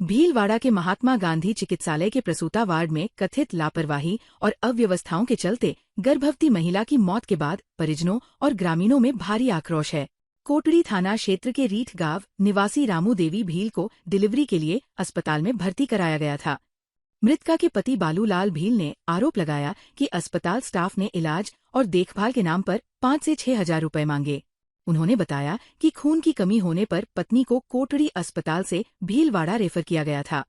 भीलवाड़ा के महात्मा गांधी चिकित्सालय के प्रसूता वार्ड में कथित लापरवाही और अव्यवस्थाओं के चलते गर्भवती महिला की मौत के बाद परिजनों और ग्रामीणों में भारी आक्रोश है। कोटड़ी थाना क्षेत्र के रीठ गांव निवासी रामू देवी भील को डिलीवरी के लिए अस्पताल में भर्ती कराया गया था। मृतका के पति बालूलाल भील ने आरोप लगाया कि अस्पताल स्टाफ ने इलाज और देखभाल के नाम पर 5 से 6 हजार रुपए मांगे। उन्होंने बताया कि खून की कमी होने पर पत्नी को कोटड़ी अस्पताल से भीलवाड़ा रेफर किया गया था।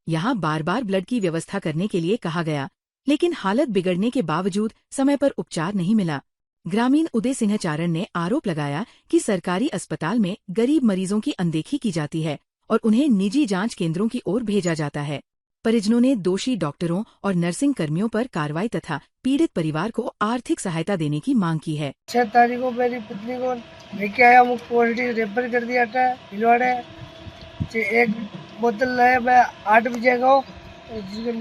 यहां बार बार ब्लड की व्यवस्था करने के लिए कहा गया, लेकिन हालत बिगड़ने के बावजूद समय पर उपचार नहीं मिला। ग्रामीण उदय सिंह चारण ने आरोप लगाया कि सरकारी अस्पताल में गरीब मरीजों की अनदेखी की जाती है और उन्हें निजी जांच केंद्रों की ओर भेजा जाता है। परिजनों ने दोषी डॉक्टरों और नर्सिंग कर्मियों पर कार्रवाई तथा पीड़ित परिवार को आर्थिक सहायता देने की मांग की है। 6 तारीख को मेरी पत्नी को लेके आया, वो कोटड़ी रेफर कर दिया था भीलवाड़े। एक बोतल लाया मैं 8 बजे को,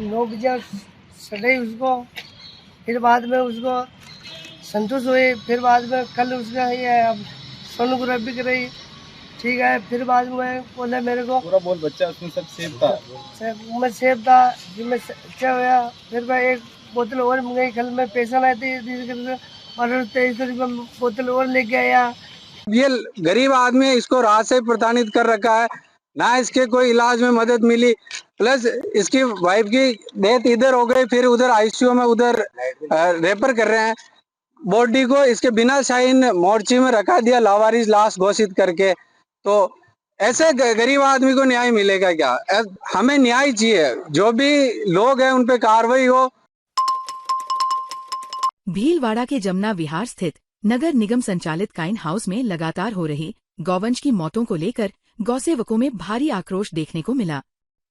9 बजे सड़े उसको। फिर बाद में उसको संतोष हुई। फिर बाद में कल उसका ये सोनोग्राफी कराई, ठीक है। फिर बाद में बोले मेरे को पूरा बहुत बच्चा उसमें सब सेफ था, मैं सेफ था जी, मैं अच्छा हुआ। फिर मैं एक बोतल और मंगाई, कल मैं पैसा लाए थे और 2300 रुपये बोतल और लेके आया। ये गरीब आदमी है, इसको राह से प्रताड़ित कर रखा है, ना इसके कोई इलाज में मदद मिली। प्लस इसकी वाइफ की डेथ इधर हो गई, फिर उधर आईसीयू में उधर रेफर कर रहे हैं। बॉडी को इसके बिना साइन मोर्ची में रखा दिया, लावारिस लाश घोषित करके। तो ऐसे गरीब आदमी को न्याय मिलेगा क्या? हमें न्याय चाहिए, जो भी लोग हैं उन पे कार्रवाई हो। भीलवाड़ा के जमुना विहार स्थित नगर निगम संचालित काइन हाउस में लगातार हो रही गौवंश की मौतों को लेकर गौसेवकों में भारी आक्रोश देखने को मिला।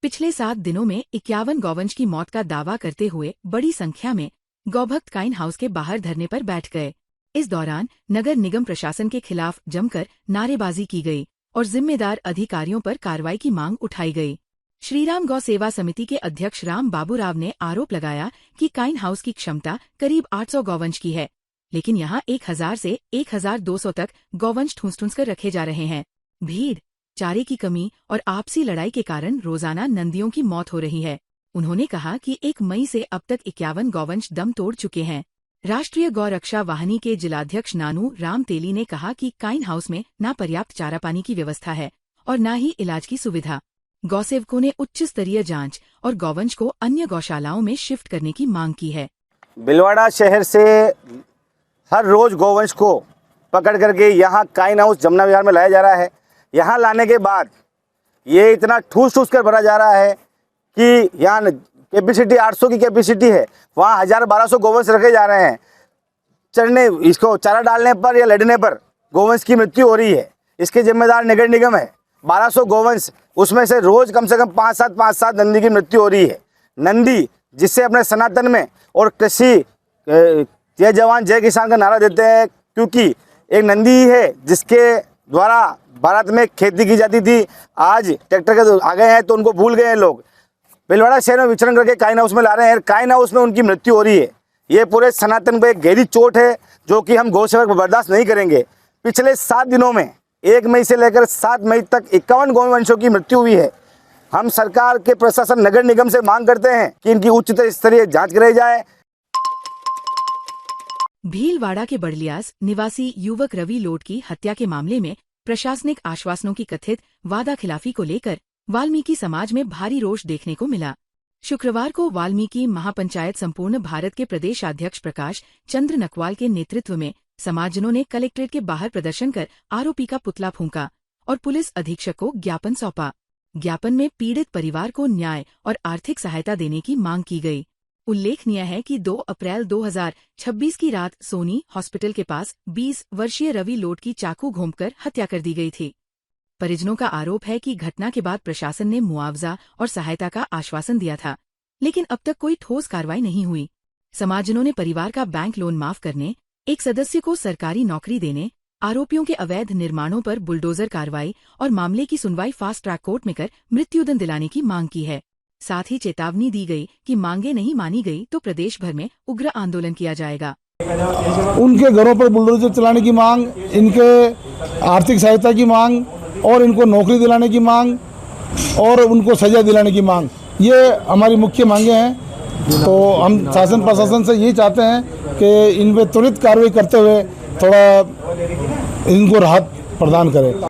पिछले 7 दिनों में 51 गौवंश की मौत का दावा करते हुए बड़ी संख्या में गौभक्त काइन हाउस के बाहर धरने पर बैठ गए। इस दौरान नगर निगम प्रशासन के खिलाफ जमकर नारेबाजी की गई और जिम्मेदार अधिकारियों पर कार्रवाई की मांग उठाई गई। श्रीराम गौ सेवा समिति के अध्यक्ष राम बाबूराव ने आरोप लगाया कि काइन हाउस की क्षमता करीब 800 गौवंश की है, लेकिन यहां 1000 से 1200 तक गौवंश ठूंस कर रखे जा रहे हैं। भीड़, चारे की कमी और आपसी लड़ाई के कारण रोजाना नंदियों की मौत हो रही है। उन्होंने कहा कि 1 मई से अब तक 51 गौवंश दम तोड़ चुके हैं। राष्ट्रीय गौ रक्षा वाहिनी के जिलाध्यक्ष नानू राम तेली ने कहा कि काइन हाउस में न पर्याप्त चारा पानी की व्यवस्था है और न ही इलाज की सुविधा। गौसेवकों ने उच्च स्तरीय जांच और गौवंश को अन्य गौशालाओं में शिफ्ट करने की मांग की है। भीलवाड़ा शहर से हर रोज गौवंश को पकड़ करके यहाँ काइन हाउस जमुना विहार में लाया जा रहा है। यहाँ लाने के बाद ये इतना ठूस कर भरा जा रहा है कि यहाँ कैपेसिटी 800 की कैपेसिटी है, वहाँ 1000-1200 गौवंश रखे जा रहे हैं। चढ़ने इसको चारा डालने पर या लड़ने पर गौवंश की मृत्यु हो रही है। इसके जिम्मेदार नगर निगम है। 1200 गौवंश, उसमें से रोज कम से कम 5-7 नंदी की मृत्यु हो रही है। नंदी जिससे अपने सनातन में और कृषि जय जवान जय किसान का नारा देते हैं, क्योंकि एक नंदी ही है जिसके द्वारा भारत में खेती की जाती थी। आज ट्रैक्टर के आ गए हैं तो उनको भूल गए हैं लोग। भीलवाड़ा शहर में विचरण करके काइन हाउस में ला रहे हैं, काइन हाउस में उनकी मृत्यु हो रही है। ये पूरे सनातन पे एक गहरी चोट है जो कि हम गौसेवक बर्दाश्त नहीं करेंगे। पिछले 7 दिनों में 1 मई से लेकर 7 मई तक 51 गौवंशों की मृत्यु हुई है। हम सरकार के प्रशासन नगर निगम से मांग करते हैं कि इनकी उच्च स्तरीय जांच कराई जाए। भीलवाड़ा के बड़लियास निवासी युवक रवि लोट की हत्या के मामले में प्रशासनिक आश्वासनों की कथित वादा खिलाफी को लेकर वाल्मीकि समाज में भारी रोष देखने को मिला। शुक्रवार को वाल्मीकि महापंचायत संपूर्ण भारत के प्रदेशाध्यक्ष प्रकाश चंद्र नकवाल के नेतृत्व में समाजजनों ने कलेक्ट्रेट के बाहर प्रदर्शन कर आरोपी का पुतला फूंका और पुलिस अधीक्षक को ज्ञापन सौंपा। ज्ञापन में पीड़ित परिवार को न्याय और आर्थिक सहायता देने की मांग की गई। उल्लेखनीय है कि 2 अप्रैल 2026 की रात सोनी हॉस्पिटल के पास 20 वर्षीय रवि लोट की चाकू घोंपकर हत्या कर दी गई थी। परिजनों का आरोप है कि घटना के बाद प्रशासन ने मुआवजा और सहायता का आश्वासन दिया था, लेकिन अब तक कोई ठोस कार्रवाई नहीं हुई। समाजजनों ने परिवार का बैंक लोन माफ करने, एक सदस्य को सरकारी नौकरी देने, आरोपियों के अवैध निर्माणों पर बुलडोजर कार्रवाई और मामले की सुनवाई फास्ट ट्रैक कोर्ट में कर मृत्युदंड दिलाने की मांग की है। साथ ही चेतावनी दी गई कि मांगे नहीं मानी गई तो प्रदेश भर में उग्र आंदोलन किया जाएगा। उनके घरों पर बुलडोजर चलाने की मांग, इनके आर्थिक सहायता की मांग और इनको नौकरी दिलाने की मांग और उनको सजा दिलाने की मांग, ये हमारी मुख्य मांगे हैं। तो हम शासन प्रशासन से यही चाहते हैं कि इन पर त्वरित कार्रवाई करते हुए थोड़ा इनको राहत प्रदान करें।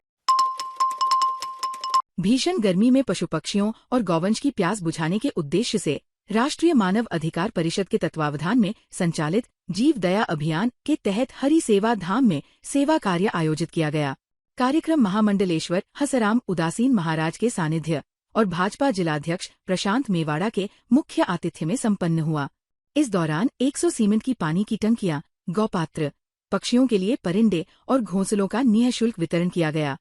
भीषण गर्मी में पशु पक्षियों और गौवंश की प्यास बुझाने के उद्देश्य से राष्ट्रीय मानव अधिकार परिषद के तत्वावधान में संचालित जीव दया अभियान के तहत हरि सेवा धाम में सेवा कार्य आयोजित किया गया। कार्यक्रम महामंडलेश्वर हसराम उदासीन महाराज के सानिध्य और भाजपा जिलाध्यक्ष प्रशांत मेवाड़ा के मुख्य आतिथ्य में संपन्न हुआ। इस दौरान 100 सीमेंट की पानी की टंकियां, गौपात्र, पक्षियों के लिए परिंदे और घोंसलों का निःशुल्क वितरण किया गया।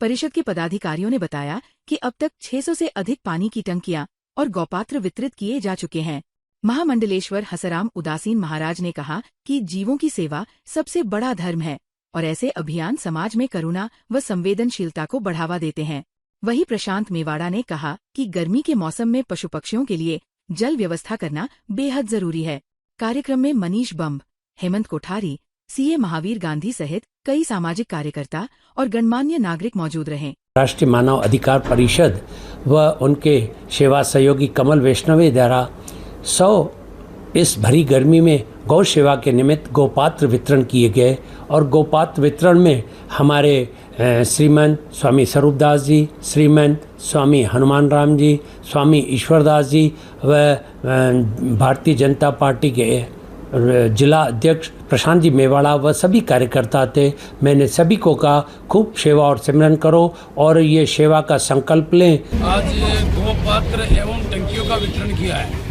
परिषद के पदाधिकारियों ने बताया कि अब तक 600 से अधिक पानी की टंकियां और गौपात्र वितरित किए जा चुके हैं। महामंडलेश्वर हसराम उदासीन महाराज ने कहा कि जीवों की सेवा सबसे बड़ा धर्म है और ऐसे अभियान समाज में करुणा व संवेदनशीलता को बढ़ावा देते हैं। वहीं प्रशांत मेवाड़ा ने कहा कि गर्मी के मौसम में पशु पक्षियों के लिए जल व्यवस्था करना बेहद जरूरी है। कार्यक्रम में मनीष बम्ब, हेमंत कोठारी, सीए महावीर गांधी सहित कई सामाजिक कार्यकर्ता और गणमान्य नागरिक मौजूद रहे। राष्ट्रीय मानव अधिकार परिषद व उनके सेवा सहयोगी कमल वैष्णवी द्वारा 100 इस भरी गर्मी में गौ सेवा के निमित्त गोपात्र वितरण किए गए और गोपात्र वितरण में हमारे श्रीमंत स्वामी स्वरूपदास जी, श्रीमंत स्वामी हनुमान राम जी, स्वामी ईश्वरदास जी व भारतीय जनता पार्टी के जिला अध्यक्ष प्रशांत जी मेवाड़ा व सभी कार्यकर्ता थे। मैंने सभी को कहा खूब सेवा और सिमरन करो और ये सेवा का संकल्प लें। आज गोपात्र एवं टंकियों का वितरण किया है।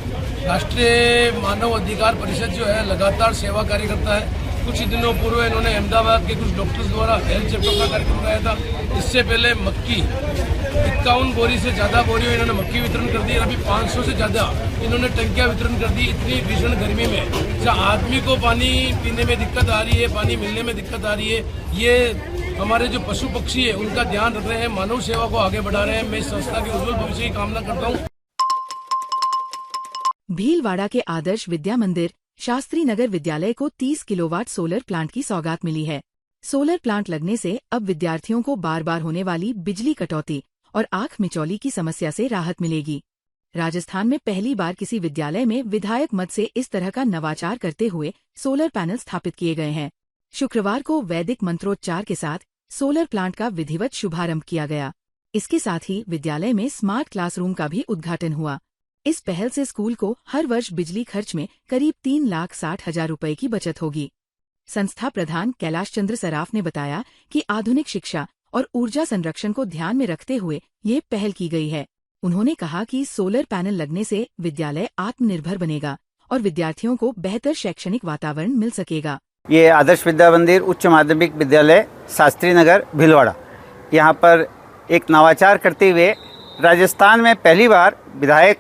राष्ट्रीय मानव अधिकार परिषद जो है लगातार सेवा कार्य करता है। कुछ दिनों पूर्व इन्होंने अहमदाबाद के कुछ डॉक्टर्स द्वारा हेल्थ चेकअप का कार्यक्रम कराया था। इससे पहले मक्की 51 बोरी से ज़्यादा बोरियों इन्होंने मक्की वितरण कर दी। अभी 500 से ज़्यादा इन्होंने टंकियाँ वितरण कर दी। इतनी भीषण गर्मी में जहाँ आदमी को पानी पीने में दिक्कत आ रही है, पानी मिलने में दिक्कत आ रही है, ये हमारे जो पशु पक्षी है उनका ध्यान रख रहे हैं, मानव सेवा को आगे बढ़ा रहे हैं। मैं इस संस्था के उज्जवल भविष्य की कामना करता हूँ। भीलवाड़ा के आदर्श विद्या मंदिर शास्त्री नगर विद्यालय को 30 किलोवाट सोलर प्लांट की सौगात मिली है। सोलर प्लांट लगने से अब विद्यार्थियों को बार बार होने वाली बिजली कटौती और आंख मिचौली की समस्या से राहत मिलेगी। राजस्थान में पहली बार किसी विद्यालय में विधायक मद से इस तरह का नवाचार करते हुए सोलर पैनल स्थापित किए गए हैं। शुक्रवार को वैदिक मंत्रोच्चार के साथ सोलर प्लांट का विधिवत शुभारंभ किया गया। इसके साथ ही विद्यालय में स्मार्ट क्लासरूम का भी उद्घाटन हुआ। इस पहल से स्कूल को हर वर्ष बिजली खर्च में करीब 3,60,000 रुपए की बचत होगी। संस्था प्रधान कैलाश चंद्र सराफ ने बताया कि आधुनिक शिक्षा और ऊर्जा संरक्षण को ध्यान में रखते हुए ये पहल की गई है। उन्होंने कहा कि सोलर पैनल लगने से विद्यालय आत्मनिर्भर बनेगा और विद्यार्थियों को बेहतर शैक्षणिक वातावरण मिल सकेगा। ये आदर्श विद्या मंदिर उच्च माध्यमिक विद्यालय शास्त्री नगर भीलवाड़ा, यहाँ पर एक नवाचार करते हुए राजस्थान में पहली बार विधायक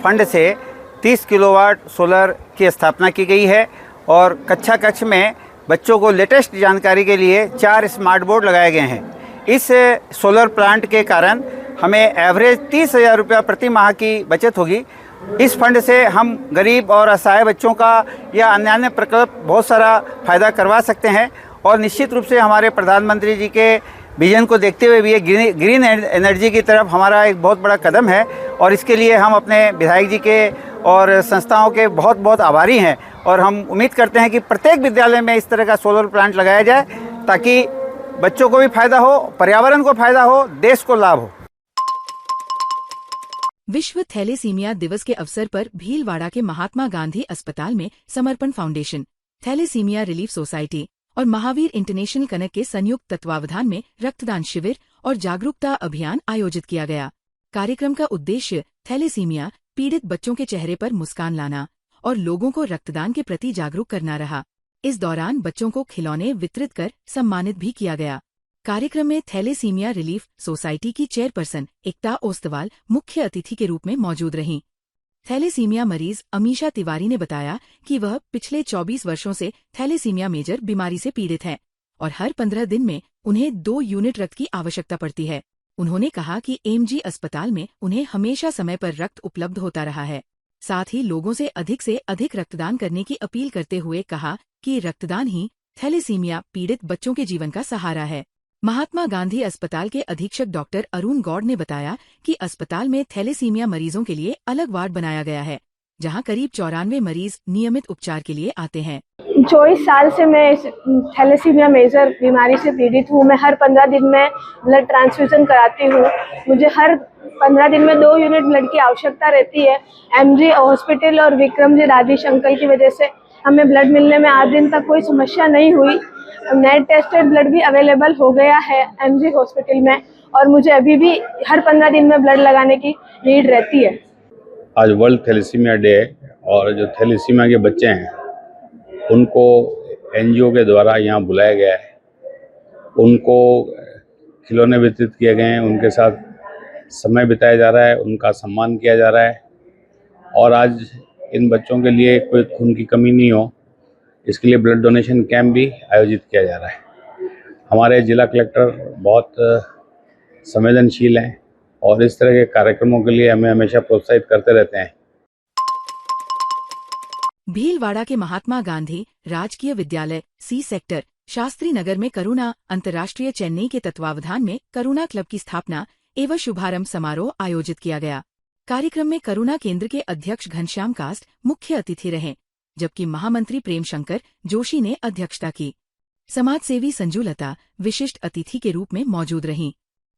फंड से 30 किलोवाट सोलर की स्थापना की गई है और कक्षा कक्ष में बच्चों को लेटेस्ट जानकारी के लिए 4 स्मार्ट बोर्ड लगाए गए हैं। इस सोलर प्लांट के कारण हमें एवरेज 30,000 रुपया प्रति माह की बचत होगी। इस फंड से हम गरीब और असहाय बच्चों का या अन्य प्रकल्प बहुत सारा फ़ायदा करवा सकते हैं और निश्चित रूप से हमारे प्रधानमंत्री जी के विजन को देखते हुए भी ये ग्रीन एनर्जी की तरफ हमारा एक बहुत बड़ा कदम है और इसके लिए हम अपने विधायक जी के और संस्थाओं के बहुत बहुत आभारी हैं और हम उम्मीद करते हैं कि प्रत्येक विद्यालय में इस तरह का सोलर प्लांट लगाया जाए ताकि बच्चों को भी फायदा हो, पर्यावरण को फायदा हो, देश को लाभ हो। विश्व थैलेसीमिया दिवस के अवसर पर भीलवाड़ा के महात्मा गांधी अस्पताल में समर्पण फाउंडेशन, थैलेसीमिया रिलीफ सोसाइटी और महावीर इंटरनेशनल कनेक्ट के संयुक्त तत्वावधान में रक्तदान शिविर और जागरूकता अभियान आयोजित किया गया। कार्यक्रम का उद्देश्य थैलेसीमिया पीड़ित बच्चों के चेहरे पर मुस्कान लाना और लोगों को रक्तदान के प्रति जागरूक करना रहा। इस दौरान बच्चों को खिलौने वितरित कर सम्मानित भी किया गया। कार्यक्रम में थैलेसीमिया रिलीफ सोसाइटी की चेयरपर्सन एकता ओस्तवाल मुख्य अतिथि के रूप में मौजूद रहीं। थैलेसीमिया मरीज अमीशा तिवारी ने बताया कि वह पिछले 24 वर्षों से थैलेसीमिया मेजर बीमारी से पीड़ित है और हर 15 दिन में उन्हें 2 यूनिट रक्त की आवश्यकता पड़ती है। उन्होंने कहा कि एमजी अस्पताल में उन्हें हमेशा समय पर रक्त उपलब्ध होता रहा है। साथ ही लोगों से अधिक रक्तदान करने की अपील करते हुए कहा कि रक्तदान ही थैलेसीमिया पीड़ित बच्चों के जीवन का सहारा है। महात्मा गांधी अस्पताल के अधीक्षक डॉक्टर अरुण गौड़ ने बताया कि अस्पताल में थैलेसीमिया मरीजों के लिए अलग वार्ड बनाया गया है, जहां करीब 94 मरीज नियमित उपचार के लिए आते हैं। 24 साल से मैं इस थैलेसीमिया मेजर बीमारी से पीड़ित हूँ। मैं हर 15 दिन में ब्लड ट्रांसफ्यूजन कराती हूँ। मुझे हर 15 दिन में 2 यूनिट ब्लड की आवश्यकता रहती है। एमजी हॉस्पिटल और विक्रमजी राजेश अंकल की वजह से हमें ब्लड मिलने में आज दिन तक कोई समस्या नहीं हुई। नेट टेस्टेड ब्लड भी अवेलेबल हो गया है एमजी हॉस्पिटल में, और मुझे अभी भी हर 15 दिन में ब्लड लगाने की नीड रहती है। आज वर्ल्ड थैलेसीमिया डे है और जो थैलेसीमिया के बच्चे हैं उनको एनजीओ के द्वारा यहाँ बुलाया गया है। उनको खिलौने वितरित किए गए हैं, उनके साथ समय बिताया जा रहा है, उनका सम्मान किया जा रहा है। और आज इन बच्चों के लिए कोई खून की कमी नहीं हो, इसके लिए ब्लड डोनेशन कैंप भी आयोजित किया जा रहा है। हमारे जिला कलेक्टर बहुत संवेदनशील हैं और इस तरह के कार्यक्रमों के लिए हमें हमेशा प्रोत्साहित करते रहते हैं। भीलवाड़ा के महात्मा गांधी राजकीय विद्यालय सी सेक्टर शास्त्री नगर में करुणा अंतर्राष्ट्रीय चेन्नई के तत्वावधान में करुणा क्लब की स्थापना एवं शुभारंभ समारोह आयोजित किया गया। कार्यक्रम में करुणा केंद्र के अध्यक्ष घनश्याम कास्ट मुख्य अतिथि रहे, जबकि महामंत्री प्रेम शंकर जोशी ने अध्यक्षता की। समाजसेवी संजू लता विशिष्ट अतिथि के रूप में मौजूद रहीं।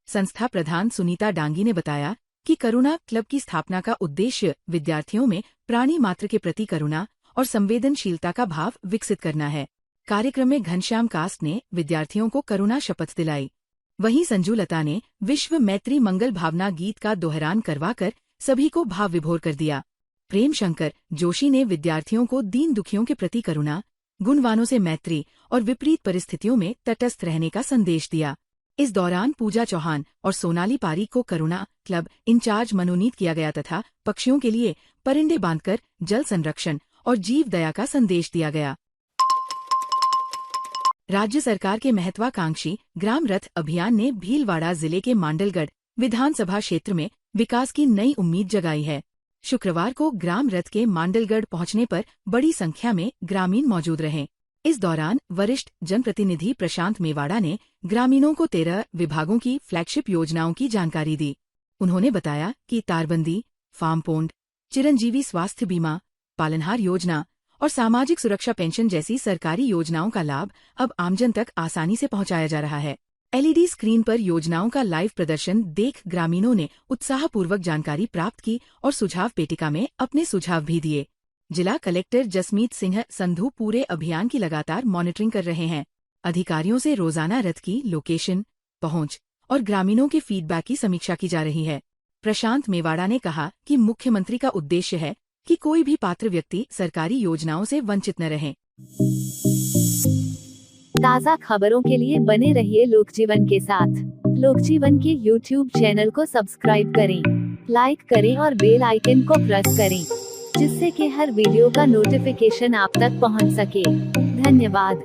संस्था प्रधान सुनीता डांगी ने बताया कि करुणा क्लब की स्थापना का उद्देश्य विद्यार्थियों में प्राणी मात्र के प्रति करुणा और संवेदनशीलता का भाव विकसित करना है। कार्यक्रम में घनश्याम कास्ट ने विद्यार्थियों को करुणा शपथ दिलाई। वहीं संजू लता ने विश्व मैत्री मंगल भावना गीत का दोहरान करवाकर सभी को भाव विभोर कर दिया। प्रेम शंकर जोशी ने विद्यार्थियों को दीन दुखियों के प्रति करुणा, गुणवानों से मैत्री और विपरीत परिस्थितियों में तटस्थ रहने का संदेश दिया। इस दौरान पूजा चौहान और सोनाली पारीक को करुणा क्लब इंचार्ज मनोनीत किया गया तथा पक्षियों के लिए परिंदे बांधकर जल संरक्षण और जीव दया का संदेश दिया गया। राज्य सरकार के महत्वाकांक्षी ग्राम रथ अभियान ने भीलवाड़ा जिले के मांडलगढ़ विधानसभा क्षेत्र में विकास की नई उम्मीद जगाई है। शुक्रवार को ग्राम रथ के मांडलगढ़ पहुंचने पर बड़ी संख्या में ग्रामीण मौजूद रहे। इस दौरान वरिष्ठ जनप्रतिनिधि प्रशांत मेवाड़ा ने ग्रामीणों को 13 विभागों की फ्लैगशिप योजनाओं की जानकारी दी। उन्होंने बताया कि तारबंदी, फार्म पोंड, चिरंजीवी स्वास्थ्य बीमा, पालनहार योजना और सामाजिक सुरक्षा पेंशन जैसी सरकारी योजनाओं का लाभ अब आमजन तक आसानी से पहुंचाया जा रहा है। एलईडी स्क्रीन पर योजनाओं का लाइव प्रदर्शन देख ग्रामीणों ने उत्साहपूर्वक जानकारी प्राप्त की और सुझाव पेटिका में अपने सुझाव भी दिए। जिला कलेक्टर जसमीत सिंह संधू पूरे अभियान की लगातार मॉनिटरिंग कर रहे हैं। अधिकारियों से रोजाना रथ की लोकेशन, पहुंच और ग्रामीणों के फीडबैक की समीक्षा की जा रही है। प्रशांत मेवाड़ा ने कहा कि मुख्यमंत्री का उद्देश्य है कि कोई भी पात्र व्यक्ति सरकारी योजनाओं से वंचित न रहे। ताज़ा खबरों के लिए बने रहिए लोकजीवन के साथ। लोकजीवन के YouTube चैनल को सब्सक्राइब करें, लाइक करें और बेल आइकन को प्रेस करें, जिससे कि हर वीडियो का नोटिफिकेशन आप तक पहुंच सके। धन्यवाद।